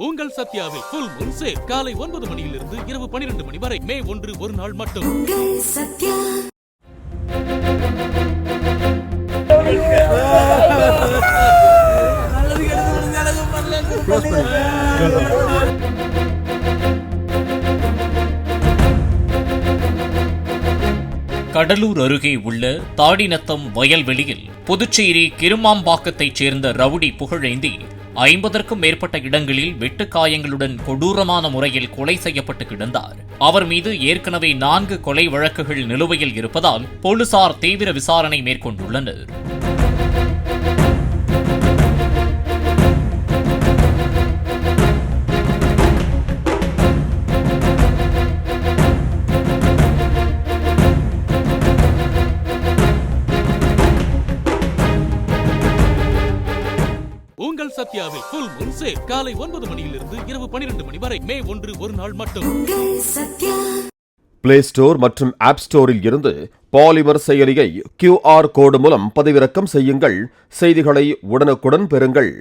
உங்கள் சத்யாவில் full Moon sale காலை 9 மணியிலிருந்து இரவு 12 மணி வரை மே 1 ஒரு நாள் மட்டும். கடலூர் அருகே உள்ள தாடிநத்தம் வயல்வெளியில் புதுச்சேரி கிருமாம்பாக்கத்தைச் சேர்ந்த ரவுடி புகழேந்தி 50க்கும் மேற்பட்ட இடங்களில் வெட்டுக்காயங்களுடன் கொடூரமான முறையில் கொலை செய்யப்பட்டு கிடந்தார். அவர் மீது ஏற்கனவே 4 கொலை வழக்குகள் நிலுவையில் இருப்பதால் போலீசார் தீவிர விசாரணை மேற்கொண்டுள்ளனர். உங்கள் சத்யாவில் ஃபுல் மூன் சேல் காலை 9 மணியிலிருந்து இரவு 12 மணி வரை மே 1 ஒரு நாள் மட்டும். பிளே ஸ்டோர் மற்றும் ஆப் ஸ்டோரில் இருந்து பாலிமர் செயலியை QR கோடு மூலம் பதிவிறக்கம் செய்யுங்கள். செய்திகளை உடனுக்குடன் பெறுங்கள்.